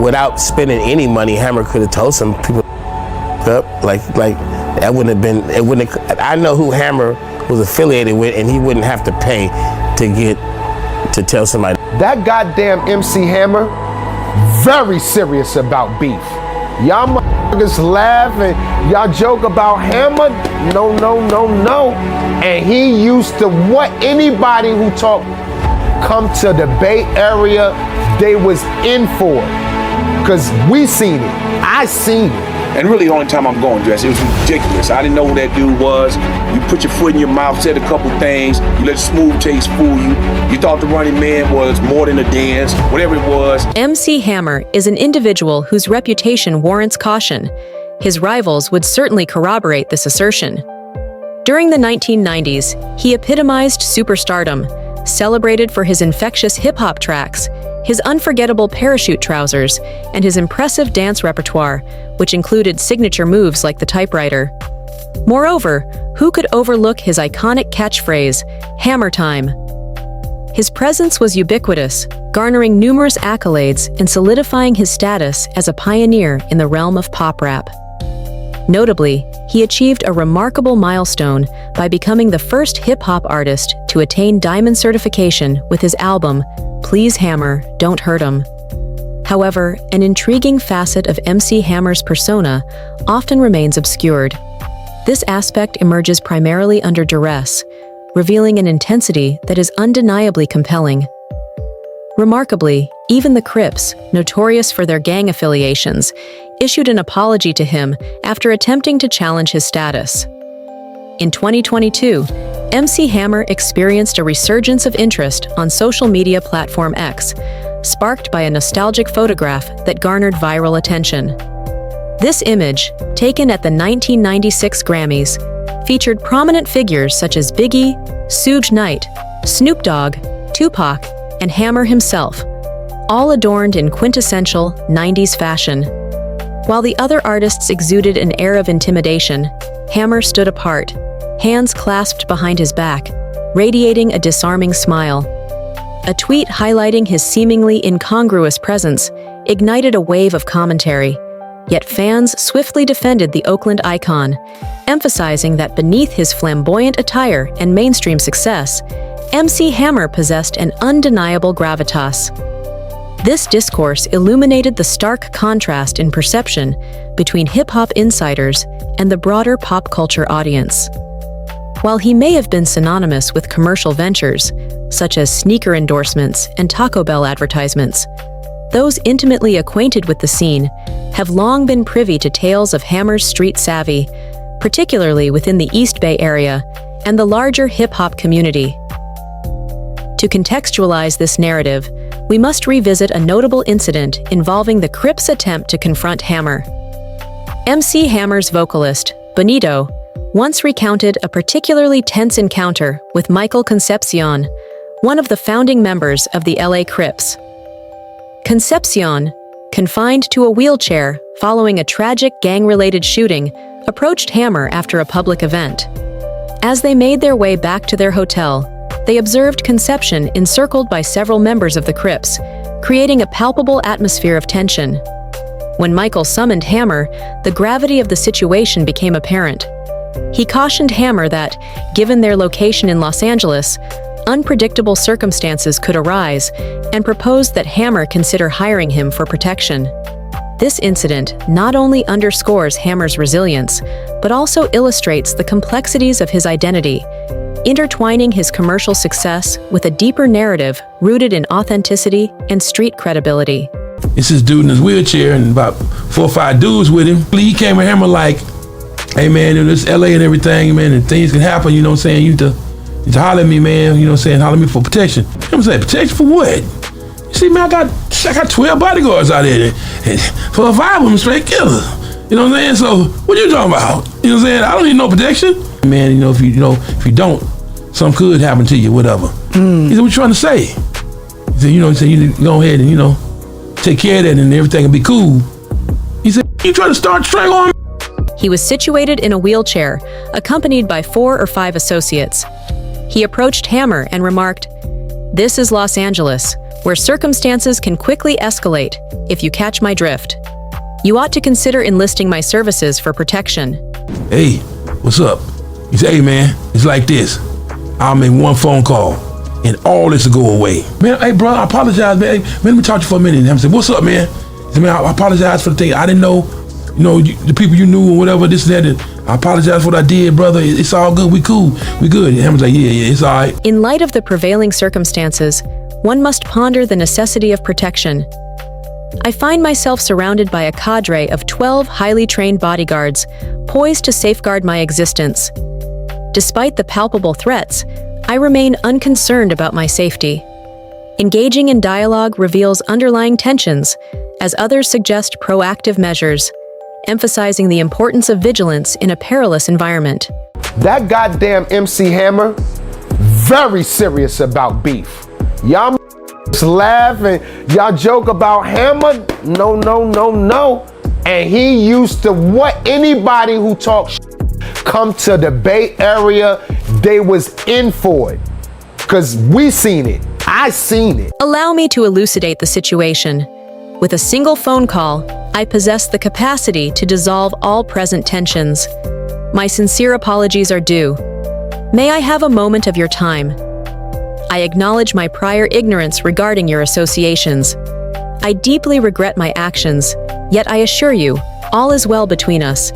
without spending any money, Hammer could have told some people up, like that wouldn't have been, it wouldn't have, I know who Hammer was affiliated with, and he wouldn't have to pay to tell somebody. That goddamn MC Hammer, very serious about beef. Y'all motherfuckers laugh and y'all joke about Hammer. No. And he used to what anybody who come to the Bay Area, they was in for it. Cause we seen it. I seen it. And really the only time I'm going dressed, it was ridiculous. I didn't know who that dude was. You put your foot in your mouth, said a couple things, you let the smooth taste fool you. You thought the Running Man was more than a dance, whatever it was. MC Hammer is an individual whose reputation warrants caution. His rivals would certainly corroborate this assertion. During the 1990s, he epitomized superstardom, celebrated for his infectious hip-hop tracks, his unforgettable parachute trousers, and his impressive dance repertoire, which included signature moves like the typewriter. Moreover, who could overlook his iconic catchphrase, "Hammer Time"? His presence was ubiquitous, garnering numerous accolades and solidifying his status as a pioneer in the realm of pop rap. Notably, he achieved a remarkable milestone by becoming the first hip-hop artist to attain diamond certification with his album, Please Hammer, Don't Hurt 'Em. However, an intriguing facet of MC Hammer's persona often remains obscured. This aspect emerges primarily under duress, revealing an intensity that is undeniably compelling. Remarkably, even the Crips, notorious for their gang affiliations, issued an apology to him after attempting to challenge his status. In 2022, MC Hammer experienced a resurgence of interest on social media platform X, sparked by a nostalgic photograph that garnered viral attention. This image, taken at the 1996 Grammys, featured prominent figures such as Biggie, Suge Knight, Snoop Dogg, Tupac, and Hammer himself, all adorned in quintessential 90s fashion. While the other artists exuded an air of intimidation, Hammer stood apart, hands clasped behind his back, radiating a disarming smile. A tweet highlighting his seemingly incongruous presence ignited a wave of commentary, yet fans swiftly defended the Oakland icon, emphasizing that beneath his flamboyant attire and mainstream success, MC Hammer possessed an undeniable gravitas. This discourse illuminated the stark contrast in perception between hip-hop insiders and the broader pop culture audience. While he may have been synonymous with commercial ventures, such as sneaker endorsements and Taco Bell advertisements, those intimately acquainted with the scene have long been privy to tales of Hammer's street savvy, particularly within the East Bay area and the larger hip-hop community. To contextualize this narrative, we must revisit a notable incident involving the Crips' attempt to confront Hammer. MC Hammer's vocalist, Benito, once recounted a particularly tense encounter with Michael Concepcion, one of the founding members of the LA Crips. Concepcion, confined to a wheelchair following a tragic gang-related shooting, approached Hammer after a public event. As they made their way back to their hotel, they observed Concepcion encircled by several members of the Crips, creating a palpable atmosphere of tension. When Michael summoned Hammer, the gravity of the situation became apparent. He cautioned Hammer that, given their location in Los Angeles, unpredictable circumstances could arise, and proposed that Hammer consider hiring him for protection. This incident not only underscores Hammer's resilience, but also illustrates the complexities of his identity, intertwining his commercial success with a deeper narrative rooted in authenticity and street credibility. It's this dude in his wheelchair and about 4 or 5 dudes with him. He came at Hammer like, hey man, it's LA and everything, man, and things can happen, you know what I'm saying? You need to holler at me, man, you know what I'm saying? Holler at me for protection. Hammer said, protection for what? You see, man, I got 12 bodyguards out there, and 4 or 5 of them straight killers. You know what I'm saying? So, what you talking about? You know what I'm saying? I don't need no protection. Man, if you don't, something could happen to you, whatever. He said, what you trying to say? He said, you need to go ahead and, take care of that and everything will be cool. He said, you trying to start strangle on me? He was situated in a wheelchair, accompanied by 4 or 5 associates. He approached Hammer and remarked, "This is Los Angeles. where circumstances can quickly escalate, if you catch my drift. You ought to consider enlisting my services for protection. Hey, what's up? He said, hey man, it's like this. I'll make one phone call and all this will go away. Man, hey bro, I apologize, man. Hey, man, let me talk to you for a minute. And I said, what's up, man? He said, man, I apologize for the thing. I didn't know, the people you knew or whatever, this and that. I apologize for what I did, brother. It's all good. We cool. We good. And Hammer's like, yeah, it's all right. In light of the prevailing circumstances, one must ponder the necessity of protection. I find myself surrounded by a cadre of 12 highly trained bodyguards, poised to safeguard my existence. Despite the palpable threats, I remain unconcerned about my safety. Engaging in dialogue reveals underlying tensions, as others suggest proactive measures, emphasizing the importance of vigilance in a perilous environment. That goddamn MC Hammer, very serious about beef. Y'all laugh and y'all joke about Hammer. No. And he used to what? Anybody who talks come to the Bay Area, they was in for it. Cause we seen it. I seen it. Allow me to elucidate the situation. With a single phone call, I possess the capacity to dissolve all present tensions. My sincere apologies are due. May I have a moment of your time? I acknowledge my prior ignorance regarding your associations. I deeply regret my actions, yet I assure you, all is well between us.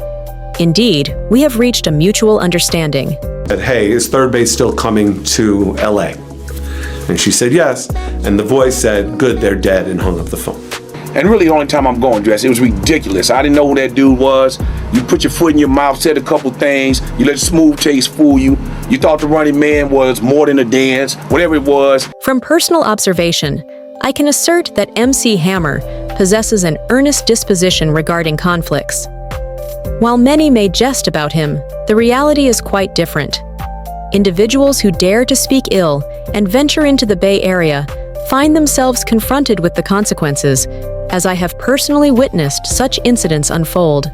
Indeed, we have reached a mutual understanding. Said, hey, is Third Base still coming to LA? And she said yes, and the voice said, good, they're dead, and hung up the phone. And really the only time I'm going, Dress, it was ridiculous. I didn't know who that dude was. You put your foot in your mouth, said a couple things. You let the smooth taste fool you. You thought the running man was more than a dance, whatever it was. From personal observation, I can assert that MC Hammer possesses an earnest disposition regarding conflicts. While many may jest about him, the reality is quite different. Individuals who dare to speak ill and venture into the Bay Area find themselves confronted with the consequences, as I have personally witnessed such incidents unfold.